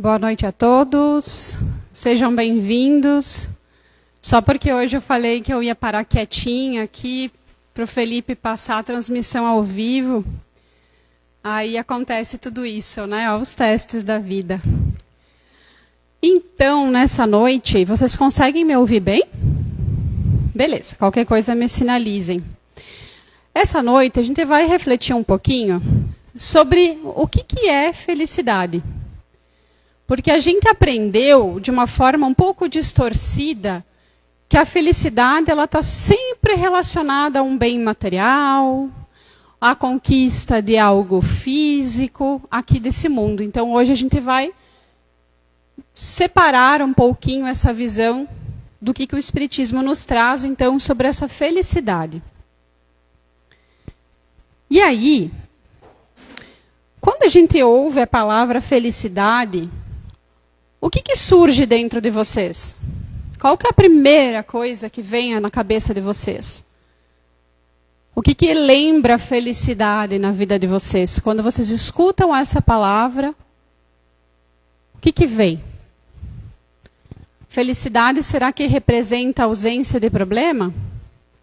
Boa noite a todos, sejam bem-vindos. Só porque hoje eu falei que eu ia parar quietinha aqui para o Felipe passar a transmissão ao vivo, aí acontece tudo isso, né? Os testes da vida. Então, nessa noite, vocês conseguem me ouvir bem? Beleza, qualquer coisa me sinalizem. Essa noite a gente vai refletir um pouquinho sobre o que é felicidade. Porque a gente aprendeu, de uma forma um pouco distorcida, que a felicidade está sempre relacionada a um bem material, à conquista de algo físico aqui desse mundo. Então, hoje a gente vai separar um pouquinho essa visão do que o Espiritismo nos traz, então, sobre essa felicidade. E aí, quando a gente ouve a palavra felicidade, o que surge dentro de vocês? Qual que é a primeira coisa que vem na cabeça de vocês? O que lembra a felicidade na vida de vocês? Quando vocês escutam essa palavra, o que vem? Felicidade, será que representa a ausência de problema?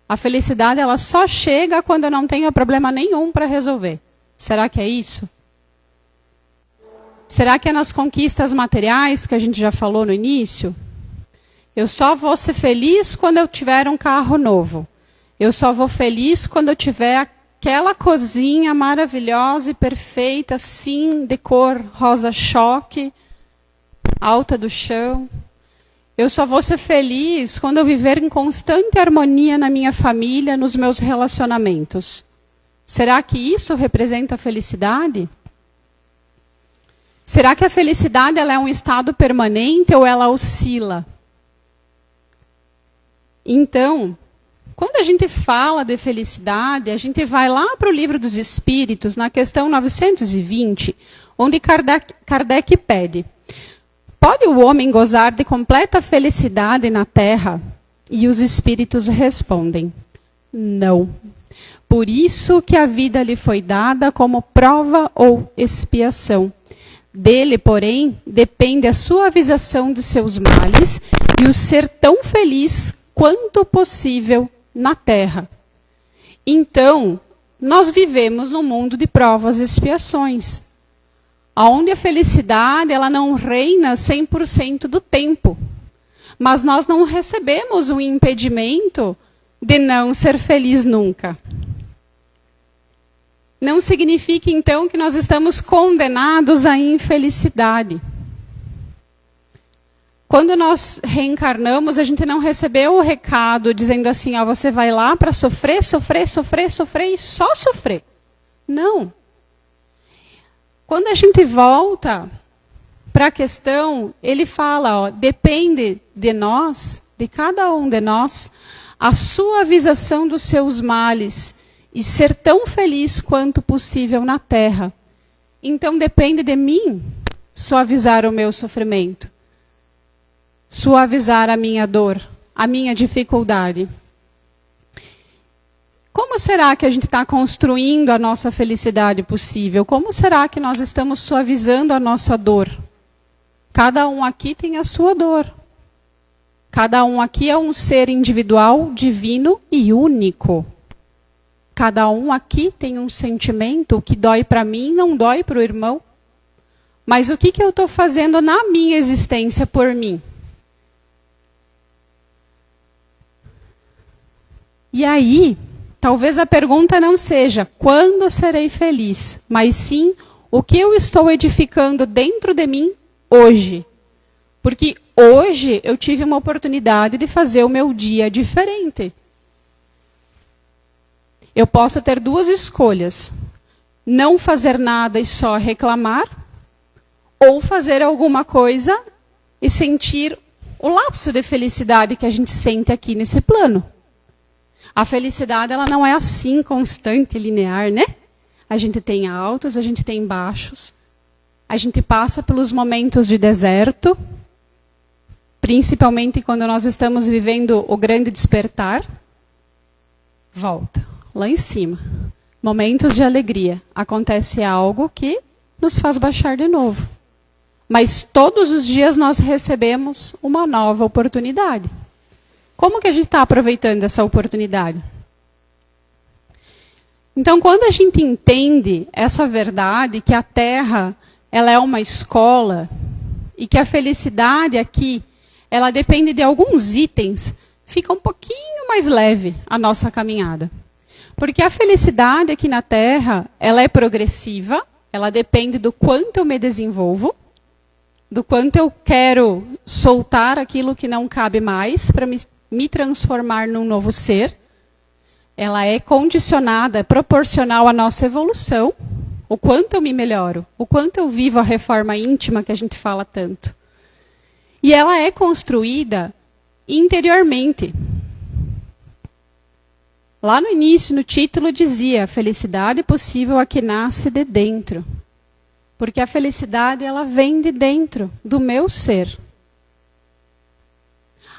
A felicidade ela só chega quando eu não tenho problema nenhum para resolver. Será que é isso? Será que é nas conquistas materiais, que a gente já falou no início? Eu só vou ser feliz quando eu tiver um carro novo. Eu só vou feliz quando eu tiver aquela cozinha maravilhosa e perfeita, assim, de cor rosa choque, alta do chão. Eu só vou ser feliz quando eu viver em constante harmonia na minha família, nos meus relacionamentos. Será que isso representa a felicidade? Será que a felicidade ela é um estado permanente ou ela oscila? Então, quando a gente fala de felicidade, a gente vai lá para o Livro dos Espíritos, na questão 920, onde Kardec pede: pode o homem gozar de completa felicidade na Terra? E os Espíritos respondem: não. Por isso que a vida lhe foi dada como prova ou expiação. Dele, porém, depende a suavização de seus males e o ser tão feliz quanto possível na Terra. Então, nós vivemos num mundo de provas e expiações, onde a felicidade ela não reina 100% do tempo. Mas nós não recebemos um impedimento de não ser feliz nunca. Não significa, então, que nós estamos condenados à infelicidade. Quando nós reencarnamos, a gente não recebeu o recado dizendo assim, ó, você vai lá para sofrer, sofrer, sofrer, sofrer e só sofrer. Não. Quando a gente volta para a questão, ele fala, ó, depende de nós, de cada um de nós, a suavização dos seus males e ser tão feliz quanto possível na Terra. Então depende de mim suavizar o meu sofrimento, suavizar a minha dor, a minha dificuldade. Como será que a gente está construindo a nossa felicidade possível? Como será que nós estamos suavizando a nossa dor? Cada um aqui tem a sua dor. Cada um aqui é um ser individual, divino e único. Cada um aqui tem um sentimento, o que dói para mim não dói para o irmão. Mas o que eu estou fazendo na minha existência por mim? E aí, talvez a pergunta não seja quando serei feliz, mas sim o que eu estou edificando dentro de mim hoje. Porque hoje eu tive uma oportunidade de fazer o meu dia diferente. Eu posso ter duas escolhas: não fazer nada e só reclamar, ou fazer alguma coisa e sentir o lapso de felicidade que a gente sente aqui nesse plano. A felicidade ela não é assim, constante, linear, né? A gente tem altos, a gente tem baixos. A gente passa pelos momentos de deserto, principalmente quando nós estamos vivendo o grande despertar. Volta. Lá em cima, momentos de alegria, acontece algo que nos faz baixar de novo. Mas todos os dias nós recebemos uma nova oportunidade. Como que a gente está aproveitando essa oportunidade? Então, quando a gente entende essa verdade, que a Terra ela é uma escola, e que a felicidade aqui, ela depende de alguns itens, fica um pouquinho mais leve a nossa caminhada. Porque a felicidade aqui na Terra, ela é progressiva, ela depende do quanto eu me desenvolvo, do quanto eu quero soltar aquilo que não cabe mais para me transformar num novo ser. Ela é condicionada, é proporcional à nossa evolução, o quanto eu me melhoro, o quanto eu vivo a reforma íntima que a gente fala tanto. E ela é construída interiormente. Lá no início, no título, dizia: a felicidade possível a que nasce de dentro. Porque a felicidade, ela vem de dentro, do meu ser.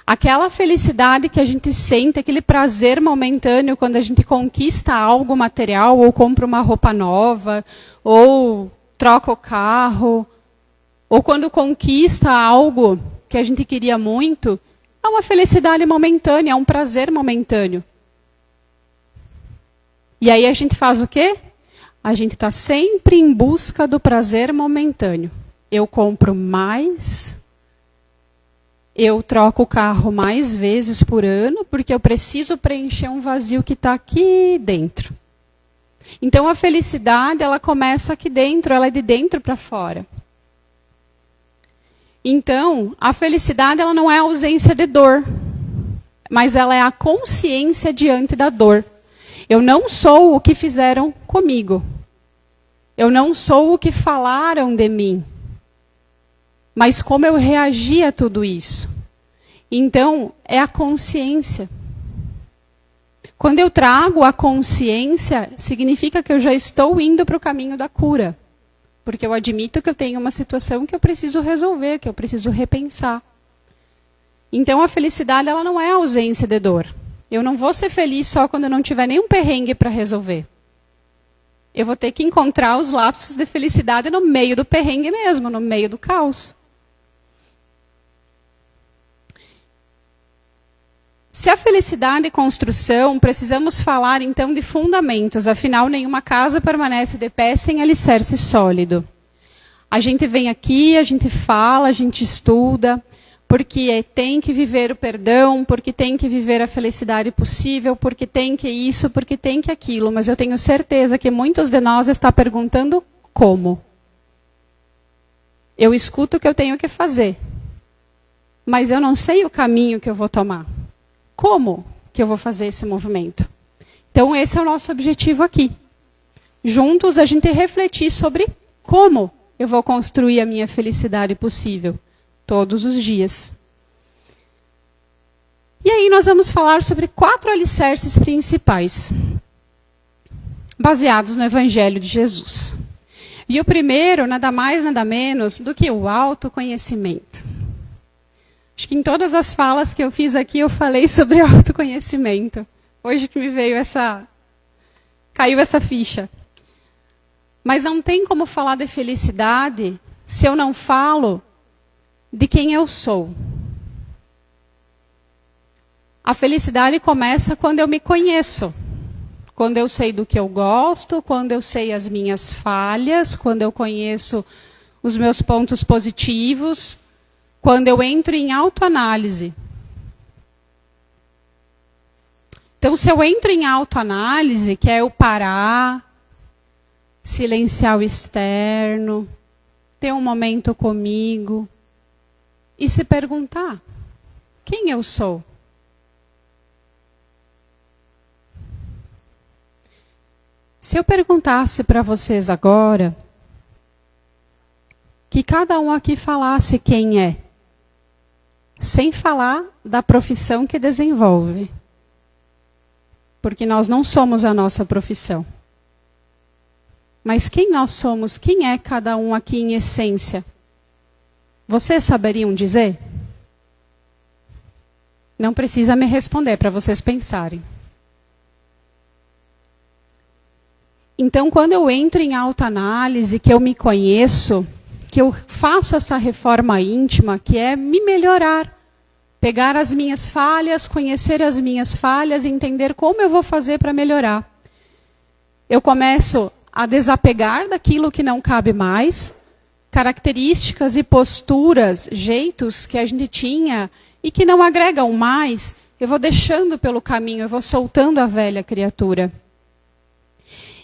Aquela felicidade que a gente sente, aquele prazer momentâneo quando a gente conquista algo material, ou compra uma roupa nova, ou troca o carro, ou quando conquista algo que a gente queria muito, é uma felicidade momentânea, é um prazer momentâneo. E aí a gente faz o quê? A gente está sempre em busca do prazer momentâneo. Eu compro mais, eu troco o carro mais vezes por ano, porque eu preciso preencher um vazio que está aqui dentro. Então a felicidade, ela começa aqui dentro, ela é de dentro para fora. Então, a felicidade, ela não é a ausência de dor, mas ela é a consciência diante da dor. Eu não sou o que fizeram comigo. Eu não sou o que falaram de mim. Mas como eu reagi a tudo isso. Então, é a consciência. Quando eu trago a consciência, significa que eu já estou indo para o caminho da cura. Porque eu admito que eu tenho uma situação que eu preciso resolver, que eu preciso repensar. Então, a felicidade, ela não é a ausência de dor. Eu não vou ser feliz só quando eu não tiver nenhum perrengue para resolver. Eu vou ter que encontrar os lapsos de felicidade no meio do perrengue mesmo, no meio do caos. Se a felicidade é construção, precisamos falar então de fundamentos. Afinal, nenhuma casa permanece de pé sem alicerce sólido. A gente vem aqui, a gente fala, a gente estuda, porque tem que viver o perdão, porque tem que viver a felicidade possível, porque tem que isso, porque tem que aquilo. Mas eu tenho certeza que muitos de nós estão perguntando como. Eu escuto o que eu tenho que fazer, mas eu não sei o caminho que eu vou tomar. Como que eu vou fazer esse movimento? Então esse é o nosso objetivo aqui. Juntos a gente refletir sobre como eu vou construir a minha felicidade possível. Todos os dias. E aí nós vamos falar sobre 4 alicerces principais, baseados no Evangelho de Jesus. E o primeiro, nada mais, nada menos do que o autoconhecimento. Acho que em todas as falas que eu fiz aqui, eu falei sobre autoconhecimento. Hoje que me veio caiu essa ficha. Mas não tem como falar de felicidade se eu não falo de quem eu sou. A felicidade começa quando eu me conheço. Quando eu sei do que eu gosto, quando eu sei as minhas falhas, quando eu conheço os meus pontos positivos, quando eu entro em autoanálise. Então, se eu entro em autoanálise, que é eu parar, silenciar o externo, ter um momento comigo, e se perguntar, quem eu sou? Se eu perguntasse para vocês agora, que cada um aqui falasse quem é, sem falar da profissão que desenvolve. Porque nós não somos a nossa profissão. Mas quem nós somos, quem é cada um aqui em essência? Vocês saberiam dizer? Não precisa me responder, para vocês pensarem. Então, quando eu entro em autoanálise, que eu me conheço, que eu faço essa reforma íntima, que é me melhorar. Pegar as minhas falhas, conhecer as minhas falhas e entender como eu vou fazer para melhorar. Eu começo a desapegar daquilo que não cabe mais, características e posturas, jeitos que a gente tinha e que não agregam mais, eu vou deixando pelo caminho, eu vou soltando a velha criatura.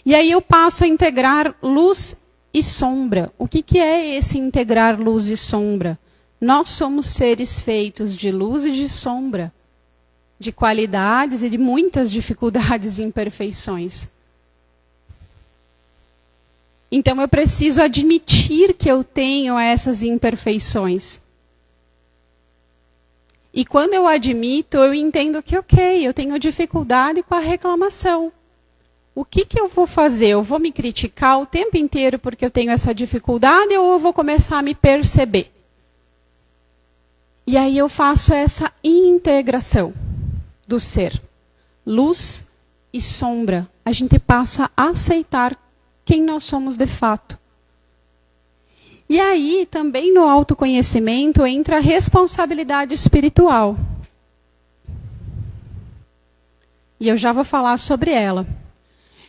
E aí eu passo a integrar luz e sombra. O que é esse integrar luz e sombra? Nós somos seres feitos de luz e de sombra, de qualidades e de muitas dificuldades e imperfeições. Então eu preciso admitir que eu tenho essas imperfeições. E quando eu admito, eu entendo que, ok, eu tenho dificuldade com a reclamação. O que eu vou fazer? Eu vou me criticar o tempo inteiro porque eu tenho essa dificuldade ou eu vou começar a me perceber? E aí eu faço essa integração do ser. Luz e sombra. A gente passa a aceitar quem nós somos de fato. E aí, também no autoconhecimento, entra a responsabilidade espiritual. E eu já vou falar sobre ela.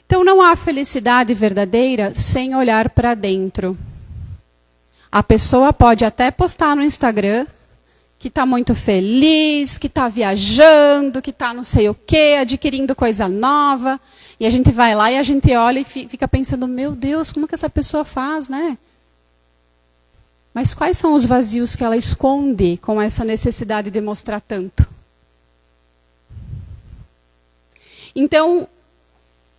Então, não há felicidade verdadeira sem olhar para dentro. A pessoa pode até postar no Instagram que está muito feliz, que está viajando, que está não sei o quê, adquirindo coisa nova. E a gente vai lá e a gente olha e fica pensando, meu Deus, como que essa pessoa faz, né? Mas quais são os vazios que ela esconde com essa necessidade de mostrar tanto? Então,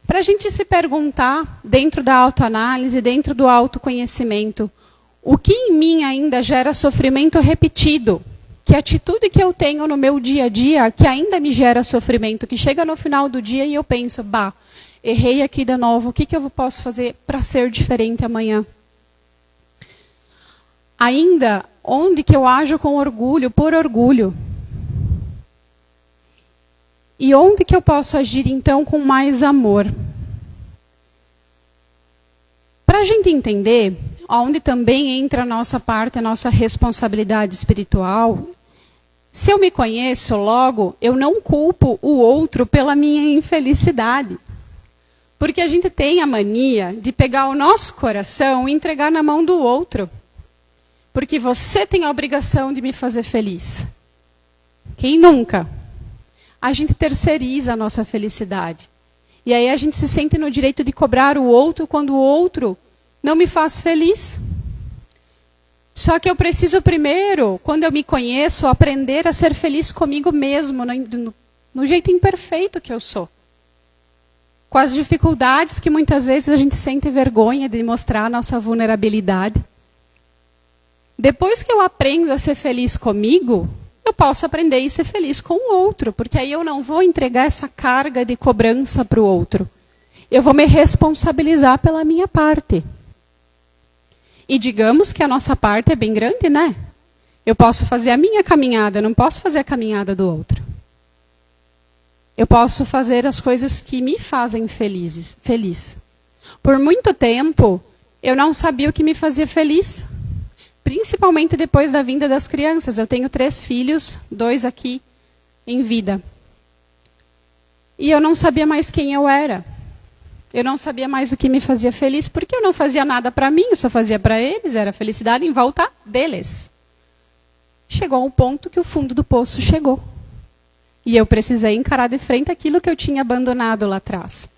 para a gente se perguntar, dentro da autoanálise, dentro do autoconhecimento, o que em mim ainda gera sofrimento repetido? Que atitude que eu tenho no meu dia a dia que ainda me gera sofrimento? Que chega no final do dia e eu penso, bah, errei aqui de novo, o que eu posso fazer para ser diferente amanhã? Ainda, onde que eu ajo com orgulho, por orgulho? E onde que eu posso agir, então, com mais amor? Para a gente entender, onde também entra a nossa parte, a nossa responsabilidade espiritual, se eu me conheço, logo, eu não culpo o outro pela minha infelicidade. Porque a gente tem a mania de pegar o nosso coração e entregar na mão do outro. Porque você tem a obrigação de me fazer feliz. Quem nunca? A gente terceiriza a nossa felicidade. E aí a gente se sente no direito de cobrar o outro quando o outro não me faz feliz. Só que eu preciso primeiro, quando eu me conheço, aprender a ser feliz comigo mesmo, no jeito imperfeito que eu sou. Com as dificuldades que muitas vezes a gente sente vergonha de mostrar a nossa vulnerabilidade. Depois que eu aprendo a ser feliz comigo, eu posso aprender a ser feliz com o outro, porque aí eu não vou entregar essa carga de cobrança para o outro. Eu vou me responsabilizar pela minha parte. E digamos que a nossa parte é bem grande, né? Eu posso fazer a minha caminhada, eu não posso fazer a caminhada do outro. Eu posso fazer as coisas que me fazem feliz. Por muito tempo, eu não sabia o que me fazia feliz. Principalmente depois da vinda das crianças. Eu tenho 3 filhos, 2 aqui em vida. E eu não sabia mais quem eu era. Eu não sabia mais o que me fazia feliz, porque eu não fazia nada para mim, eu só fazia para eles, era felicidade em volta deles. Chegou um ponto que o fundo do poço chegou. E eu precisei encarar de frente aquilo que eu tinha abandonado lá atrás.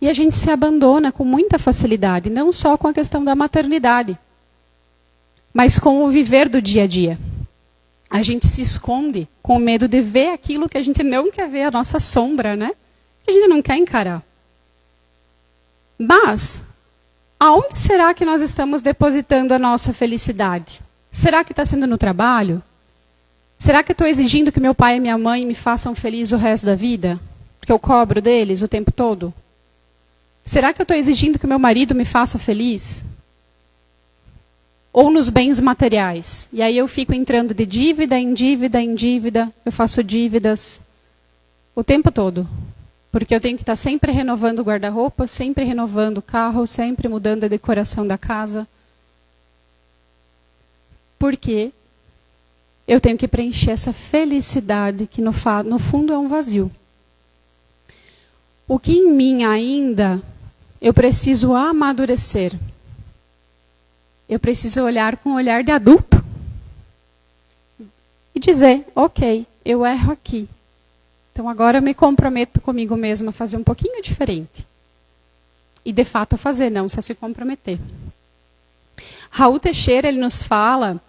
E a gente se abandona com muita facilidade, não só com a questão da maternidade, mas com o viver do dia a dia. A gente se esconde com medo de ver aquilo que a gente não quer ver, a nossa sombra, né? Que a gente não quer encarar. Mas, aonde será que nós estamos depositando a nossa felicidade? Será que está sendo no trabalho? Será que eu estou exigindo que meu pai e minha mãe me façam feliz o resto da vida? Porque eu cobro deles o tempo todo? Será que eu estou exigindo que meu marido me faça feliz? Ou nos bens materiais. E aí eu fico entrando de dívida em dívida em dívida. Eu faço dívidas o tempo todo. Porque eu tenho que estar sempre renovando o guarda-roupa, sempre renovando o carro, sempre mudando a decoração da casa. Porque eu tenho que preencher essa felicidade que no fundo é um vazio. O que em mim ainda eu preciso amadurecer. Eu preciso olhar com um olhar de adulto. E dizer, ok, eu erro aqui. Então agora eu me comprometo comigo mesma a fazer um pouquinho diferente. E de fato fazer, não só se comprometer. Raul Teixeira, ele nos fala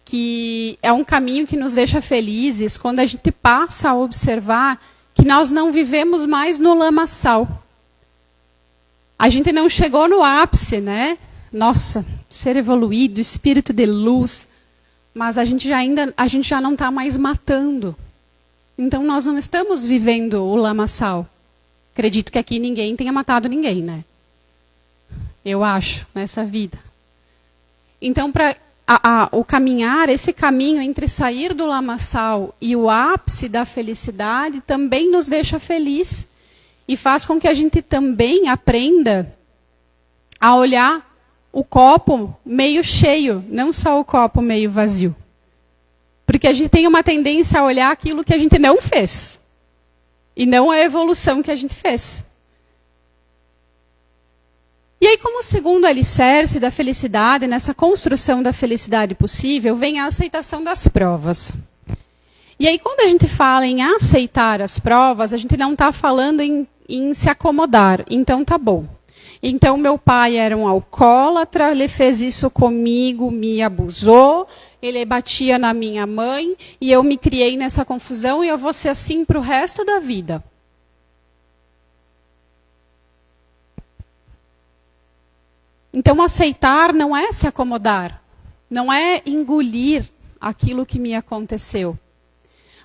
que é um caminho que nos deixa felizes quando a gente passa a observar que nós não vivemos mais no lamaçal. A gente não chegou no ápice, né? Nossa, ser evoluído, espírito de luz, mas a gente já não está mais matando. Então nós não estamos vivendo o lamaçal. Acredito que aqui ninguém tenha matado ninguém, né? Eu acho, nessa vida. Então, o caminhar, esse caminho entre sair do lamaçal e o ápice da felicidade também nos deixa feliz e faz com que a gente também aprenda a olhar o copo meio cheio, não só o copo meio vazio. Porque a gente tem uma tendência a olhar aquilo que a gente não fez e não a evolução que a gente fez. E aí, como segundo alicerce da felicidade, nessa construção da felicidade possível, vem a aceitação das provas. E aí, quando a gente fala em aceitar as provas, a gente não está falando em se acomodar. Então, tá bom. Então, meu pai era um alcoólatra, ele fez isso comigo, me abusou, ele batia na minha mãe, e eu me criei nessa confusão, e eu vou ser assim para o resto da vida. Então, aceitar não é se acomodar, não é engolir aquilo que me aconteceu,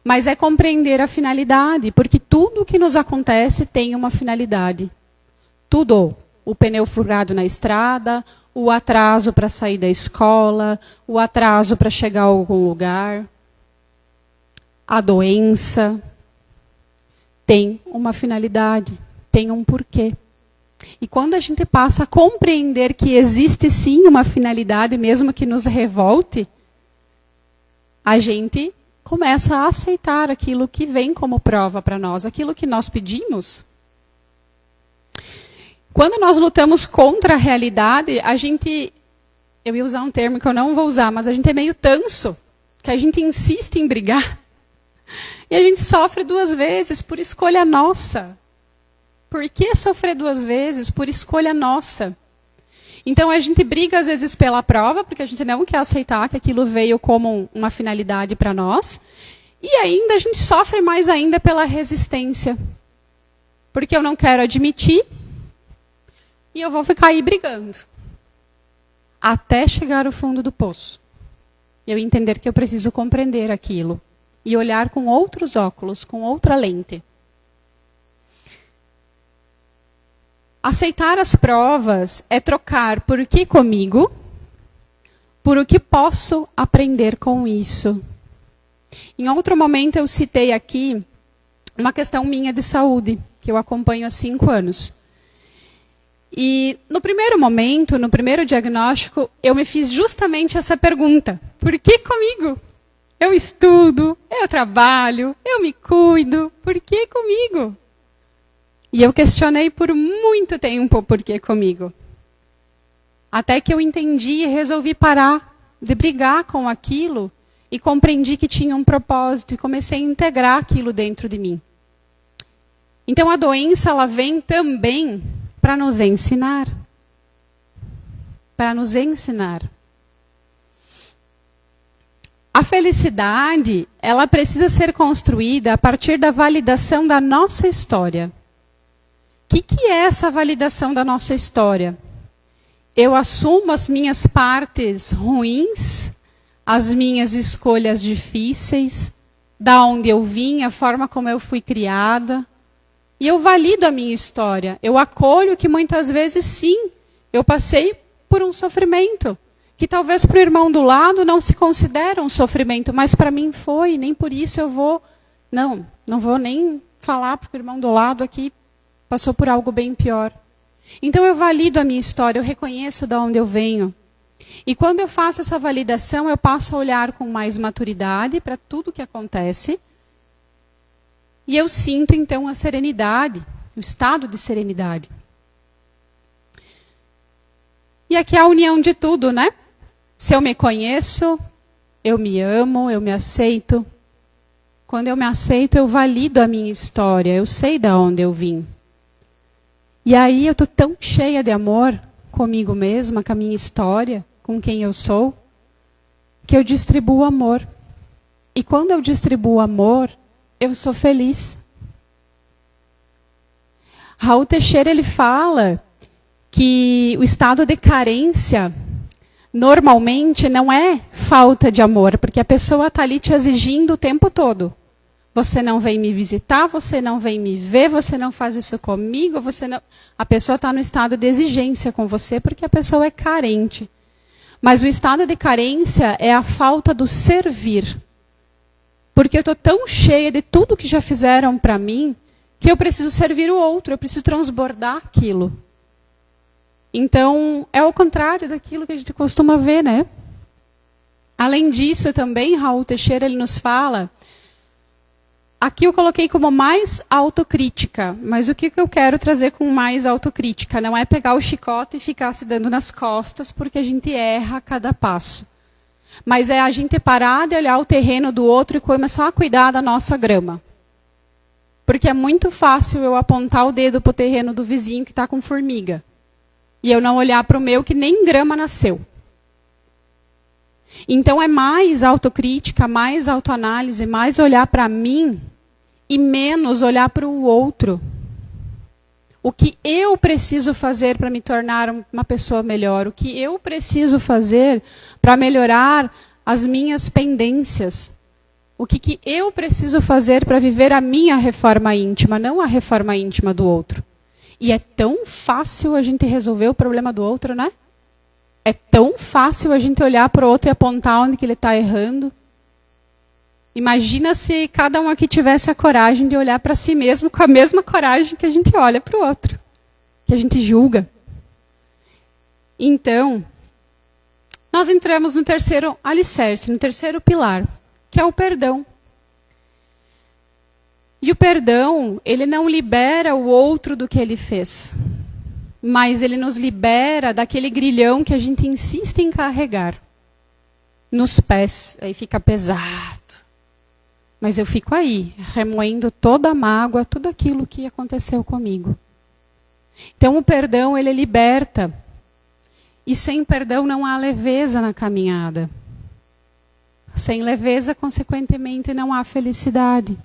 mas é compreender a finalidade, porque tudo que nos acontece tem uma finalidade. Tudo. O pneu furado na estrada, o atraso para sair da escola, o atraso para chegar a algum lugar, a doença, tem uma finalidade, tem um porquê. E quando a gente passa a compreender que existe sim uma finalidade, mesmo que nos revolte, a gente começa a aceitar aquilo que vem como prova para nós, aquilo que nós pedimos. Quando nós lutamos contra a realidade, a gente, eu ia usar um termo que eu não vou usar, mas a gente é meio tanso, que a gente insiste em brigar. E a gente sofre 2 vezes por escolha nossa. Por que sofrer 2 vezes? Por escolha nossa. Então a gente briga às vezes pela prova, porque a gente não quer aceitar que aquilo veio como uma finalidade para nós. E ainda a gente sofre mais ainda pela resistência. Porque eu não quero admitir e eu vou ficar aí brigando. Até chegar ao fundo do poço. E eu entender que eu preciso compreender aquilo. E olhar com outros óculos, com outra lente. Aceitar as provas é trocar por que comigo, por o que posso aprender com isso. Em outro momento eu citei aqui uma questão minha de saúde, que eu acompanho há 5 anos. E no primeiro momento, no primeiro diagnóstico, eu me fiz justamente essa pergunta. Por que comigo? Eu estudo, eu trabalho, eu me cuido, por que comigo? E eu questionei por muito tempo por que comigo. Até que eu entendi e resolvi parar de brigar com aquilo e compreendi que tinha um propósito e comecei a integrar aquilo dentro de mim. Então a doença ela vem também para nos ensinar. Para nos ensinar. A felicidade, ela precisa ser construída a partir da validação da nossa história. O que é essa validação da nossa história? Eu assumo as minhas partes ruins, as minhas escolhas difíceis, da onde eu vim, a forma como eu fui criada. E eu valido a minha história. Eu acolho que muitas vezes, sim, eu passei por um sofrimento. Que talvez para o irmão do lado não se considera um sofrimento, mas para mim foi. Nem por isso eu vou... Não vou nem falar para o irmão do lado aqui. Passou por algo bem pior. Então eu valido a minha história, eu reconheço de onde eu venho. E quando eu faço essa validação, eu passo a olhar com mais maturidade para tudo que acontece. E eu sinto, então, a serenidade, o estado de serenidade. E aqui é a união de tudo, né? Se eu me conheço, eu me amo, eu me aceito. Quando eu me aceito, eu valido a minha história, eu sei de onde eu vim. E aí eu estou tão cheia de amor comigo mesma, com a minha história, com quem eu sou, que eu distribuo amor. E quando eu distribuo amor, eu sou feliz. Raul Teixeira, ele fala que o estado de carência normalmente não é falta de amor, porque a pessoa está ali te exigindo o tempo todo. Você não vem me visitar, você não vem me ver, você não faz isso comigo, você não... A pessoa está no estado de exigência com você porque a pessoa é carente. Mas o estado de carência é a falta do servir. Porque eu estou tão cheia de tudo que já fizeram para mim, que eu preciso servir o outro, eu preciso transbordar aquilo. Então, é o contrário daquilo que a gente costuma ver, né? Além disso, também, Raul Teixeira, ele nos fala... Aqui eu coloquei como mais autocrítica, mas o que eu quero trazer com mais autocrítica? Não é pegar o chicote e ficar se dando nas costas, porque a gente erra a cada passo. Mas é a gente parar de olhar o terreno do outro e começar a cuidar da nossa grama. Porque é muito fácil eu apontar o dedo para o terreno do vizinho que está com formiga. E eu não olhar para o meu que nem grama nasceu. Então é mais autocrítica, mais autoanálise, mais olhar para mim e menos olhar para o outro. O que eu preciso fazer para me tornar uma pessoa melhor? O que eu preciso fazer para melhorar as minhas pendências? O que eu preciso fazer para viver a minha reforma íntima, não a reforma íntima do outro? E é tão fácil a gente resolver o problema do outro, né? É tão fácil a gente olhar para o outro e apontar onde que ele está errando. Imagina se cada um aqui tivesse a coragem de olhar para si mesmo com a mesma coragem que a gente olha para o outro. Que a gente julga. Então, nós entramos no terceiro alicerce, no terceiro pilar, que é o perdão. E o perdão, ele não libera o outro do que ele fez. Mas ele nos libera daquele grilhão que a gente insiste em carregar. Nos pés, aí fica pesado. Mas eu fico aí, remoendo toda a mágoa, tudo aquilo que aconteceu comigo. Então o perdão, ele liberta. E sem perdão não há leveza na caminhada. Sem leveza, consequentemente, não há felicidade.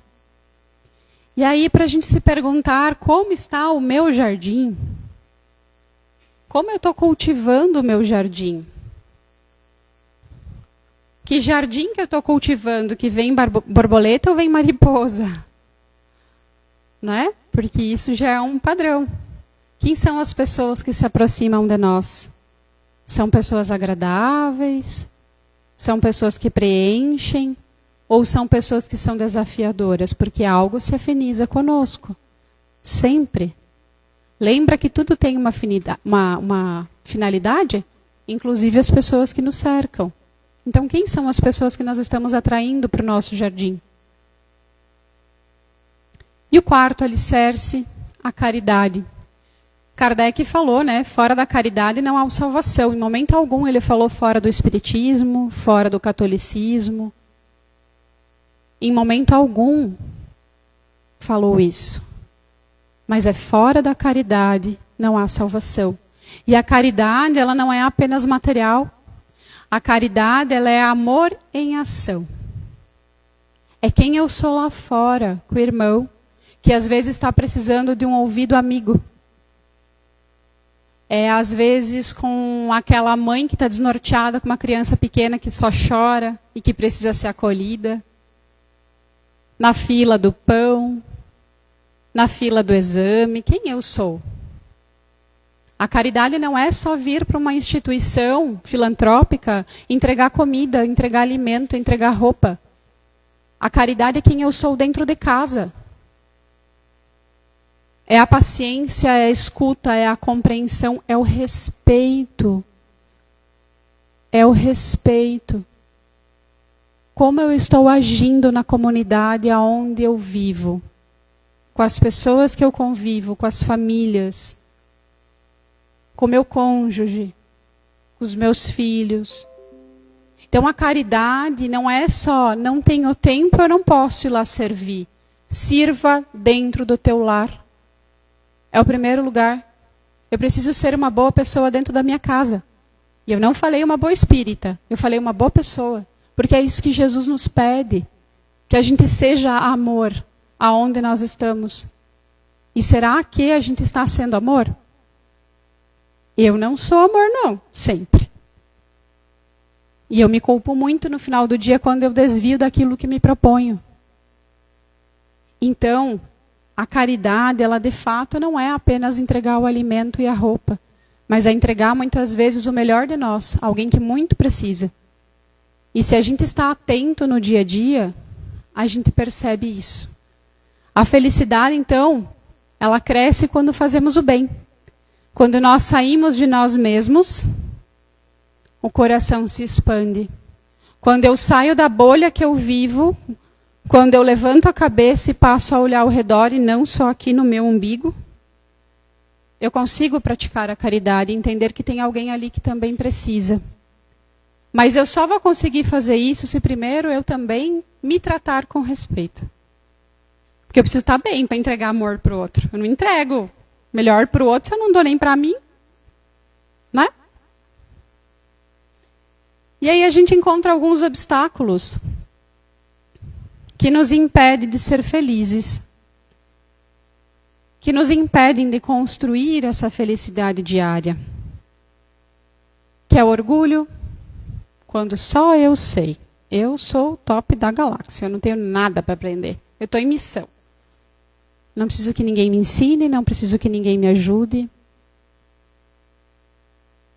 E aí, para a gente se perguntar como está o meu jardim... Como eu estou cultivando o meu jardim? Que jardim que eu estou cultivando? Que vem borboleta ou vem mariposa? Não é? Porque isso já é um padrão. Quem são as pessoas que se aproximam de nós? São pessoas agradáveis? São pessoas que preenchem? Ou são pessoas que são desafiadoras? Porque algo se afiniza conosco. Sempre. Lembra que tudo tem uma finalidade? Inclusive as pessoas que nos cercam. Então, quem são as pessoas que nós estamos atraindo para o nosso jardim? E o quarto alicerce, a caridade. Kardec falou, né? Fora da caridade não há salvação. Em momento algum ele falou fora do espiritismo, fora do catolicismo. Em momento algum falou isso. Mas é fora da caridade, não há salvação. E a caridade, ela não é apenas material. A caridade, ela é amor em ação. É quem eu sou lá fora, com o irmão, que às vezes está precisando de um ouvido amigo. É às vezes com aquela mãe que está desnorteada com uma criança pequena que só chora e que precisa ser acolhida. Na fila do pão. Na fila do exame, quem eu sou? A caridade não é só vir para uma instituição filantrópica, entregar comida, entregar alimento, entregar roupa. A caridade é quem eu sou dentro de casa. É a paciência, é a escuta, é a compreensão, é o respeito. é o respeito. Como eu estou agindo na comunidade aonde eu vivo, com as pessoas que eu convivo, com as famílias, com meu cônjuge, com os meus filhos. Então a caridade não é só, não tenho tempo, eu não posso ir lá servir. Sirva dentro do teu lar. É o primeiro lugar. Eu preciso ser uma boa pessoa dentro da minha casa. E eu não falei uma boa espírita, eu falei uma boa pessoa. Porque é isso que Jesus nos pede. Que a gente seja amor aonde nós estamos. E será que a gente está sendo amor? Eu não sou amor, não. Sempre. E eu me culpo muito no final do dia quando eu desvio daquilo que me proponho. Então, a caridade, ela de fato não é apenas entregar o alimento e a roupa. Mas é entregar muitas vezes o melhor de nós. Alguém que muito precisa. E se a gente está atento no dia a dia, a gente percebe isso. A felicidade, então, ela cresce quando fazemos o bem. Quando nós saímos de nós mesmos, o coração se expande. Quando eu saio da bolha que eu vivo, quando eu levanto a cabeça e passo a olhar ao redor e não só aqui no meu umbigo, eu consigo praticar a caridade e entender que tem alguém ali que também precisa. Mas eu só vou conseguir fazer isso se primeiro eu também me tratar com respeito. Porque eu preciso estar bem para entregar amor para o outro. Eu não entrego melhor para o outro se eu não dou nem para mim. Né? E aí a gente encontra alguns obstáculos que nos impedem de ser felizes. Que nos impedem de construir essa felicidade diária. Que é o orgulho. Quando só eu sei. Eu sou o top da galáxia. Eu não tenho nada para aprender. Eu estou em missão. Não preciso que ninguém me ensine. Não preciso que ninguém me ajude.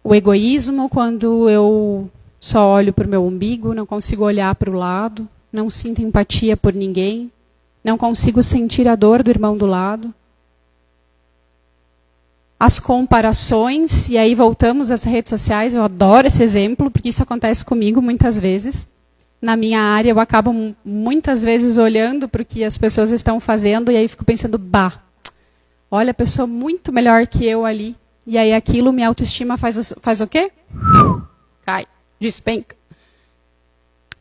O egoísmo, quando eu só olho para o meu umbigo. Não consigo olhar para o lado. Não sinto empatia por ninguém. Não consigo sentir a dor do irmão do lado. As comparações, e aí voltamos às redes sociais, eu adoro esse exemplo, porque isso acontece comigo muitas vezes. Na minha área, eu acabo muitas vezes olhando para o que as pessoas estão fazendo, e aí fico pensando, bah, olha a pessoa muito melhor que eu ali. E aí aquilo, minha autoestima faz o quê? Cai, despenca.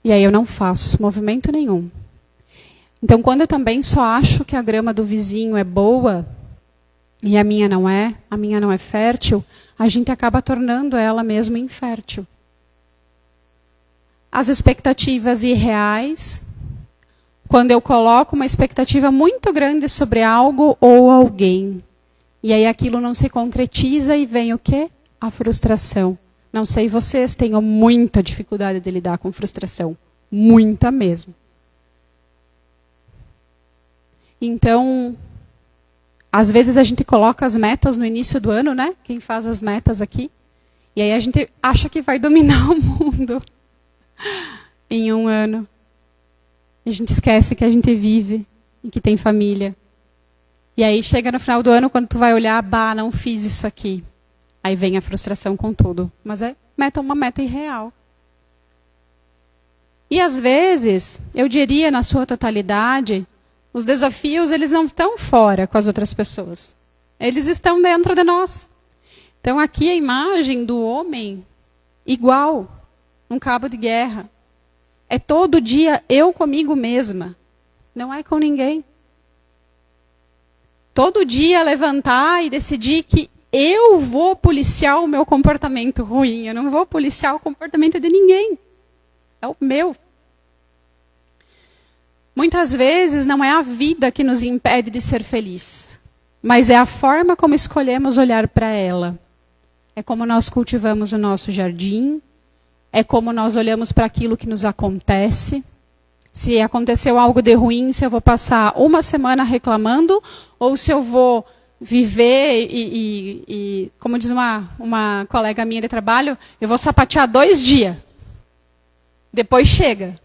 E aí eu não faço movimento nenhum. Então, quando eu também só acho que a grama do vizinho é boa, e a minha não é fértil, a gente acaba tornando ela mesma infértil. As expectativas irreais, quando eu coloco uma expectativa muito grande sobre algo ou alguém, e aí aquilo não se concretiza e vem o quê? A frustração. Não sei vocês, tenho muita dificuldade de lidar com frustração. Muita mesmo. Então, às vezes a gente coloca as metas no início do ano, né? Quem faz as metas aqui. E aí a gente acha que vai dominar o mundo em um ano. E a gente esquece que a gente vive e que tem família. E aí chega no final do ano, quando tu vai olhar, bah, não fiz isso aqui. Aí vem a frustração com tudo. Mas é uma meta irreal. E às vezes, eu diria na sua totalidade, os desafios, eles não estão fora com as outras pessoas. Eles estão dentro de nós. Então, aqui a imagem do homem igual, um cabo de guerra. É todo dia eu comigo mesma. Não é com ninguém. Todo dia levantar e decidir que eu vou policiar o meu comportamento ruim. Eu não vou policiar o comportamento de ninguém. É o meu. Muitas vezes não é a vida que nos impede de ser feliz, mas é a forma como escolhemos olhar para ela. É como nós cultivamos o nosso jardim, é como nós olhamos para aquilo que nos acontece. Se aconteceu algo de ruim, se eu vou passar uma semana reclamando, ou se eu vou viver e como diz uma colega minha de trabalho, eu vou sapatear 2 dias. Depois chega.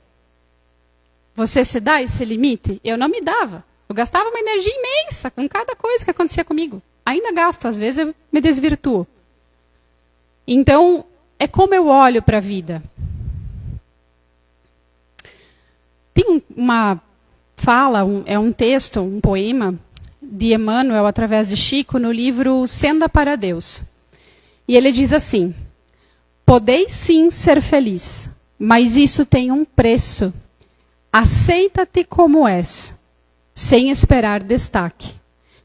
Você se dá esse limite? Eu não me dava. Eu gastava uma energia imensa com cada coisa que acontecia comigo. Ainda gasto, às vezes eu me desvirtuo. Então, é como eu olho para a vida. Tem uma fala, é um texto, um poema de Emmanuel através de Chico no livro Senda para Deus. E ele diz assim: podeis sim ser feliz, mas isso tem um preço. Aceita-te como és, sem esperar destaque.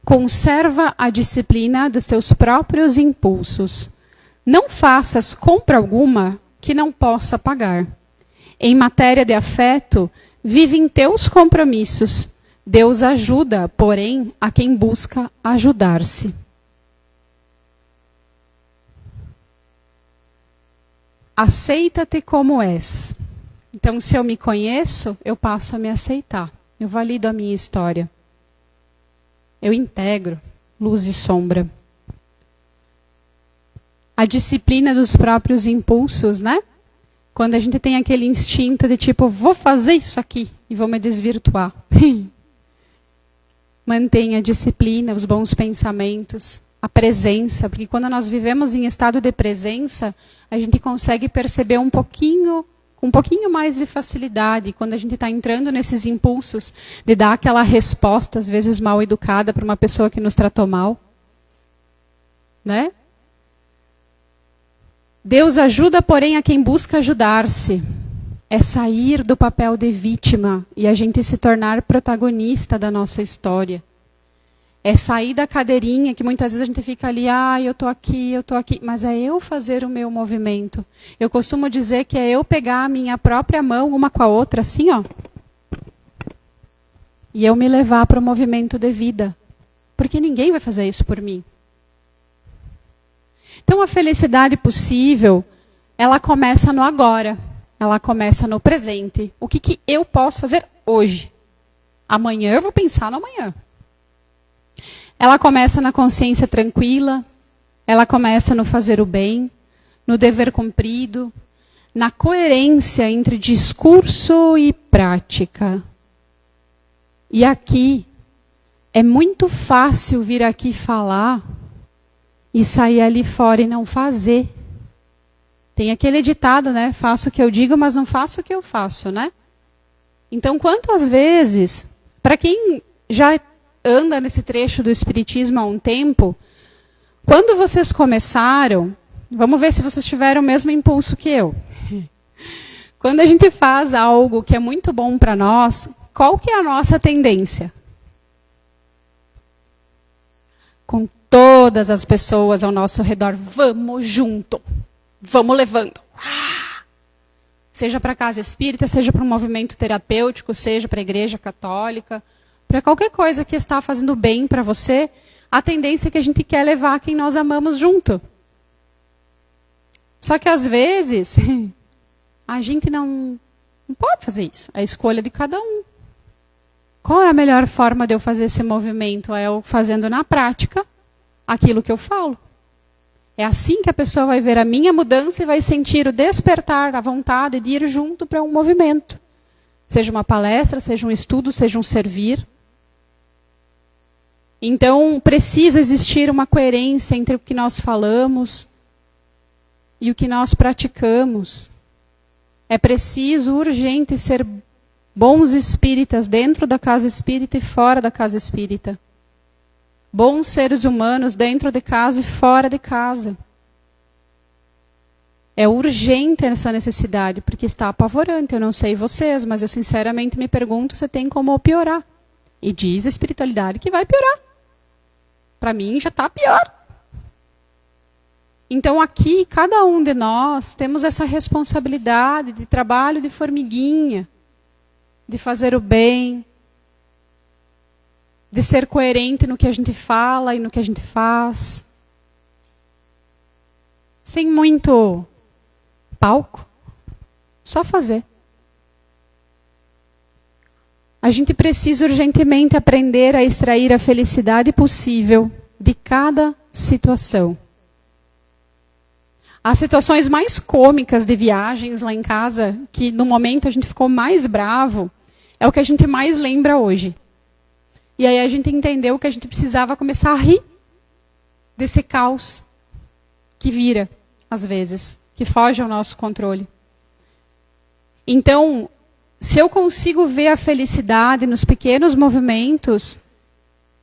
Conserva a disciplina dos teus próprios impulsos. Não faças compra alguma que não possa pagar. Em matéria de afeto, vive em teus compromissos. Deus ajuda, porém, a quem busca ajudar-se. Aceita-te como és. Então, se eu me conheço, eu passo a me aceitar. Eu valido a minha história. Eu integro luz e sombra. A disciplina dos próprios impulsos, né? Quando a gente tem aquele instinto de tipo, vou fazer isso aqui e vou me desvirtuar. Mantenha a disciplina, os bons pensamentos, a presença, porque quando nós vivemos em estado de presença, a gente consegue perceber com um pouquinho mais de facilidade, quando a gente está entrando nesses impulsos de dar aquela resposta, às vezes mal educada, para uma pessoa que nos tratou mal. Né? Deus ajuda, porém, a quem busca ajudar-se. É sair do papel de vítima e a gente se tornar protagonista da nossa história. É sair da cadeirinha que muitas vezes a gente fica ali, eu estou aqui, mas é eu fazer o meu movimento. Eu costumo dizer que é eu pegar a minha própria mão uma com a outra, assim, ó, e eu me levar para o movimento de vida. Porque ninguém vai fazer isso por mim. Então, a felicidade possível, ela começa no agora. Ela começa no presente. O que eu posso fazer hoje? Amanhã eu vou pensar no amanhã. Ela começa na consciência tranquila. Ela começa no fazer o bem, no dever cumprido, na coerência entre discurso e prática. E aqui, é muito fácil vir aqui falar e sair ali fora e não fazer. Tem aquele ditado, né? Faço o que eu digo, mas não faço o que eu faço, né? Então, quantas vezes, para quem já anda nesse trecho do Espiritismo há um tempo, quando vocês começaram, vamos ver se vocês tiveram o mesmo impulso que eu. Quando a gente faz algo que é muito bom para nós, qual que é a nossa tendência? Com todas as pessoas ao nosso redor, vamos junto, vamos levando. Seja para a casa espírita, seja para um movimento terapêutico, seja para a igreja católica, para qualquer coisa que está fazendo bem para você, a tendência é que a gente quer levar quem nós amamos junto. Só que às vezes, a gente não pode fazer isso. É a escolha de cada um. Qual é a melhor forma de eu fazer esse movimento? É eu fazendo na prática aquilo que eu falo. É assim que a pessoa vai ver a minha mudança e vai sentir o despertar, a vontade de ir junto para um movimento. Seja uma palestra, seja um estudo, seja um servir. Então, precisa existir uma coerência entre o que nós falamos e o que nós praticamos. É preciso, urgente, ser bons espíritas dentro da casa espírita e fora da casa espírita. Bons seres humanos dentro de casa e fora de casa. É urgente essa necessidade, porque está apavorante. Eu não sei vocês, mas eu sinceramente me pergunto se tem como piorar. E diz a espiritualidade que vai piorar. Para mim já está pior. Então aqui, cada um de nós temos essa responsabilidade de trabalho de formiguinha, de fazer o bem, de ser coerente no que a gente fala e no que a gente faz. Sem muito palco, só fazer. A gente precisa urgentemente aprender a extrair a felicidade possível de cada situação. As situações mais cômicas de viagens lá em casa, que no momento a gente ficou mais bravo, é o que a gente mais lembra hoje. E aí a gente entendeu que a gente precisava começar a rir desse caos que vira, às vezes. que foge ao nosso controle. Então, se eu consigo ver a felicidade nos pequenos movimentos,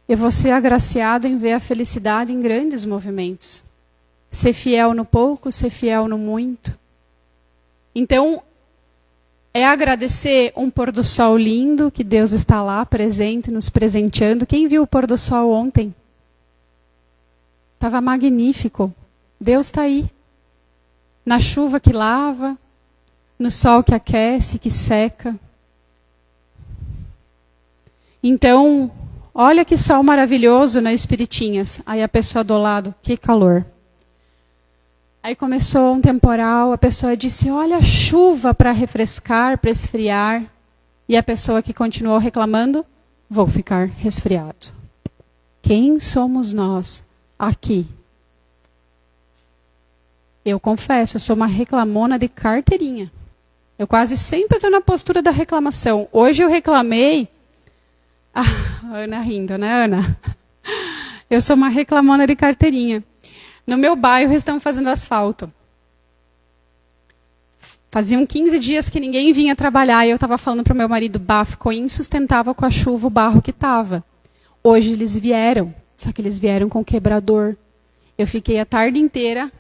eu vou ser agraciado em ver a felicidade em grandes movimentos. Ser fiel no pouco, ser fiel no muito. Então, é agradecer um pôr do sol lindo, que Deus está lá presente, nos presenteando. Quem viu o pôr do sol ontem? Estava magnífico. Deus está aí. Na chuva que lava, no sol que aquece, que seca. Então, olha que sol maravilhoso na Espiritinhas. Aí a pessoa do lado, que calor. Aí começou um temporal, a pessoa disse, olha a chuva para refrescar, para esfriar. E a pessoa que continuou reclamando, vou ficar resfriado. Quem somos nós aqui? Eu confesso, eu sou uma reclamona de carteirinha. Eu quase sempre estou na postura da reclamação. Hoje eu reclamei... Ah, Ana rindo, né, Ana? Eu sou uma reclamona de carteirinha. No meu bairro estão fazendo asfalto. Faziam 15 dias que ninguém vinha trabalhar e eu estava falando para o meu marido, bah, ficou insustentável com a chuva, o barro que estava. Hoje eles vieram, só que eles vieram com quebrador. Eu fiquei a tarde inteira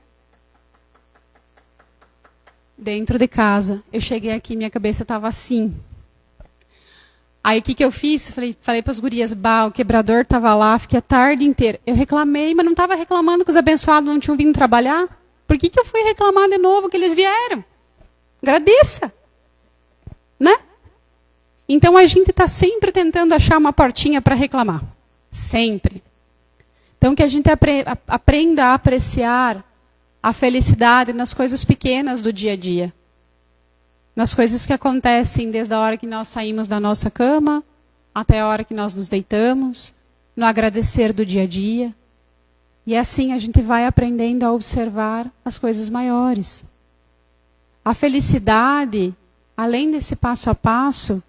dentro de casa. Eu cheguei aqui, minha cabeça estava assim. Aí o que eu fiz? Falei para as gurias, bah, o quebrador estava lá, fiquei a tarde inteira. Eu reclamei, mas não estava reclamando que os abençoados não tinham vindo trabalhar. Por que eu fui reclamar de novo que eles vieram? Agradeça. Né? Então a gente está sempre tentando achar uma portinha para reclamar. Sempre. Então que a gente aprenda a apreciar a felicidade nas coisas pequenas do dia a dia. Nas coisas que acontecem desde a hora que nós saímos da nossa cama, até a hora que nós nos deitamos, no agradecer do dia a dia. E assim a gente vai aprendendo a observar as coisas maiores. A felicidade, além desse passo a passo,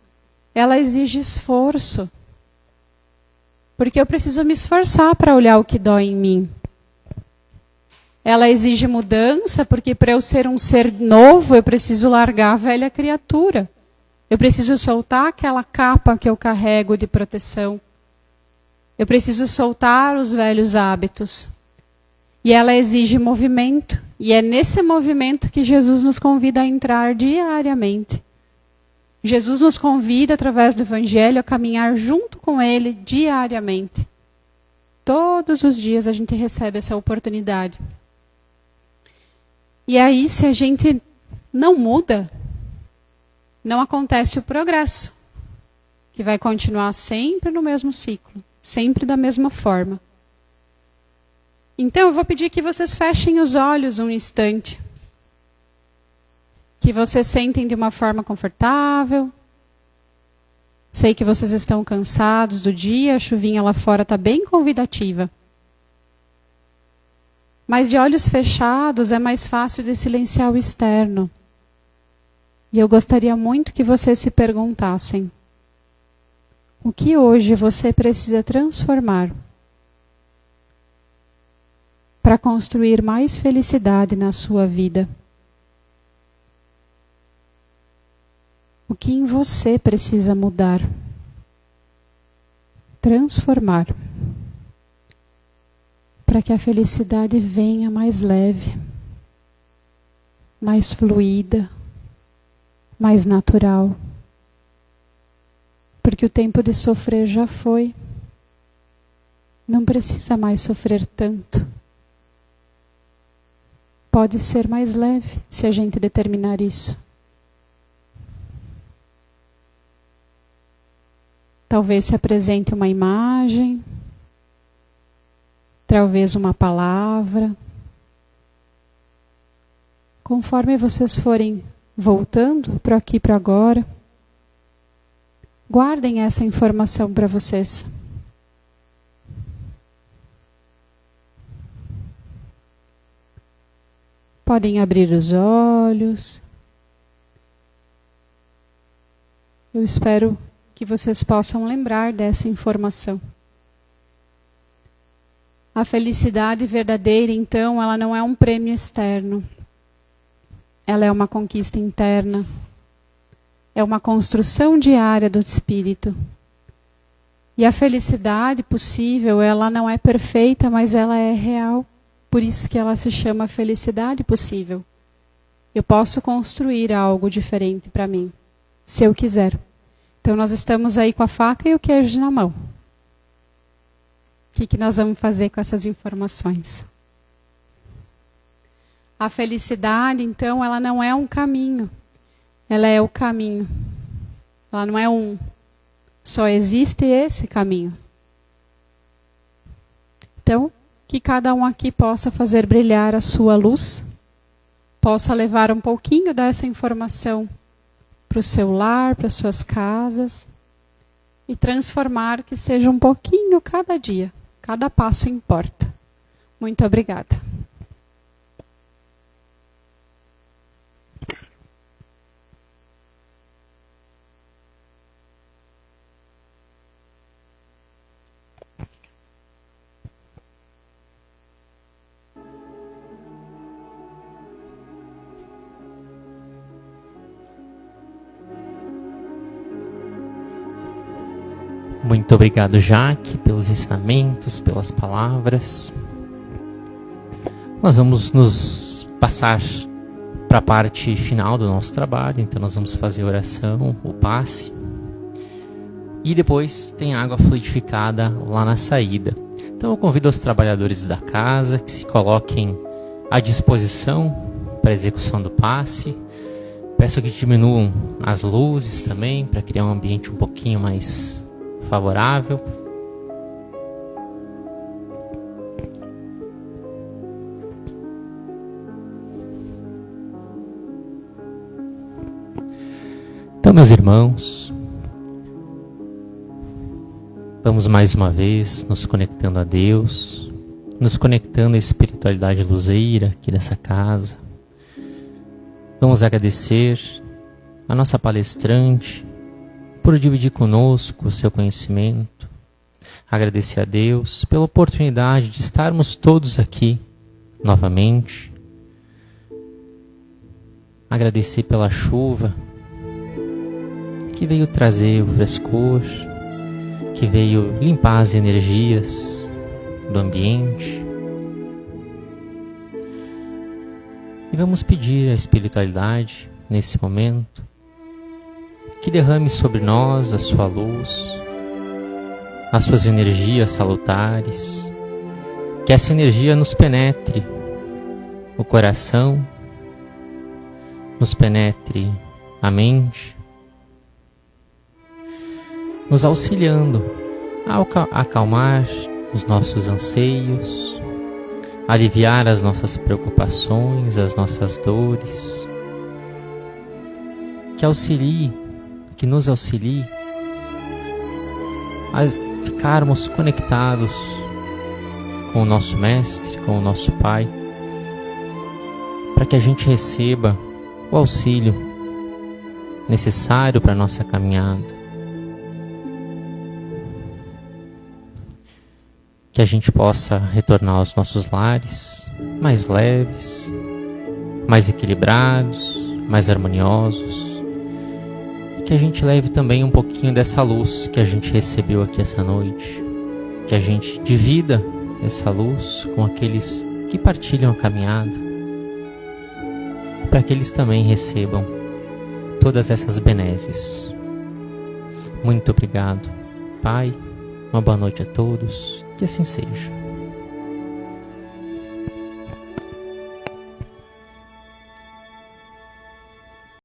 ela exige esforço. Porque eu preciso me esforçar para olhar o que dói em mim. Ela exige mudança, porque para eu ser um ser novo, eu preciso largar a velha criatura. Eu preciso soltar aquela capa que eu carrego de proteção. Eu preciso soltar os velhos hábitos. E ela exige movimento. E é nesse movimento que Jesus nos convida a entrar diariamente. Jesus nos convida, através do Evangelho, a caminhar junto com Ele diariamente. Todos os dias a gente recebe essa oportunidade. E aí, se a gente não muda, não acontece o progresso, que vai continuar sempre no mesmo ciclo, sempre da mesma forma. Então, eu vou pedir que vocês fechem os olhos um instante, que vocês sentem de uma forma confortável. Sei que vocês estão cansados do dia, a chuvinha lá fora está bem convidativa. Mas de olhos fechados é mais fácil de silenciar o externo. E eu gostaria muito que vocês se perguntassem: o que hoje você precisa transformar para construir mais felicidade na sua vida? O que em você precisa mudar? Transformar. Para que a felicidade venha mais leve, mais fluida, mais natural. Porque o tempo de sofrer já foi. Não precisa mais sofrer tanto. Pode ser mais leve, se a gente determinar isso. Talvez se apresente uma imagem, talvez uma palavra. Conforme vocês forem voltando para aqui, para agora, guardem essa informação para vocês. Podem abrir os olhos. Eu espero que vocês possam lembrar dessa informação. A felicidade verdadeira, então, ela não é um prêmio externo. ela é uma conquista interna. É uma construção diária do espírito. E a felicidade possível, ela não é perfeita, mas ela é real. Por isso que ela se chama felicidade possível. Eu posso construir algo diferente para mim, se eu quiser. Então nós estamos aí com a faca e o queijo na mão. O que nós vamos fazer com essas informações? A felicidade, então, ela não é um caminho. Ela é o caminho. Ela não é um. Só existe esse caminho. Então, que cada um aqui possa fazer brilhar a sua luz, possa levar um pouquinho dessa informação para o seu lar, para as suas casas, e transformar que seja um pouquinho cada dia. Cada passo importa. Muito obrigada. Muito obrigado, Jaque, pelos ensinamentos, pelas palavras. Nós vamos nos passar para a parte final do nosso trabalho. Então nós vamos fazer a oração, o passe. E depois tem água fluidificada lá na saída. Então eu convido os trabalhadores da casa que se coloquem à disposição para a execução do passe. Peço que diminuam as luzes também, para criar um ambiente um pouquinho mais favorável. Então, meus irmãos, vamos mais uma vez nos conectando a Deus, nos conectando à espiritualidade luzeira aqui dessa casa. Vamos agradecer a nossa palestrante por dividir conosco o seu conhecimento. Agradecer a Deus pela oportunidade de estarmos todos aqui novamente. Agradecer pela chuva que veio trazer o frescor, que veio limpar as energias do ambiente. E vamos pedir à espiritualidade, nesse momento, que derrame sobre nós a sua luz, as suas energias salutares, que essa energia nos penetre o coração, nos penetre a mente, nos auxiliando a acalmar os nossos anseios, aliviar as nossas preocupações, as nossas dores, que nos auxilie a ficarmos conectados com o nosso Mestre, com o nosso Pai, para que a gente receba o auxílio necessário para a nossa caminhada. Que a gente possa retornar aos nossos lares mais leves, mais equilibrados, mais harmoniosos. E que a gente leve também um pouquinho dessa luz que a gente recebeu aqui essa noite. Que a gente divida essa luz com aqueles que partilham a caminhada, para que eles também recebam todas essas benesses. Muito obrigado, Pai. Uma boa noite a todos. Que assim seja.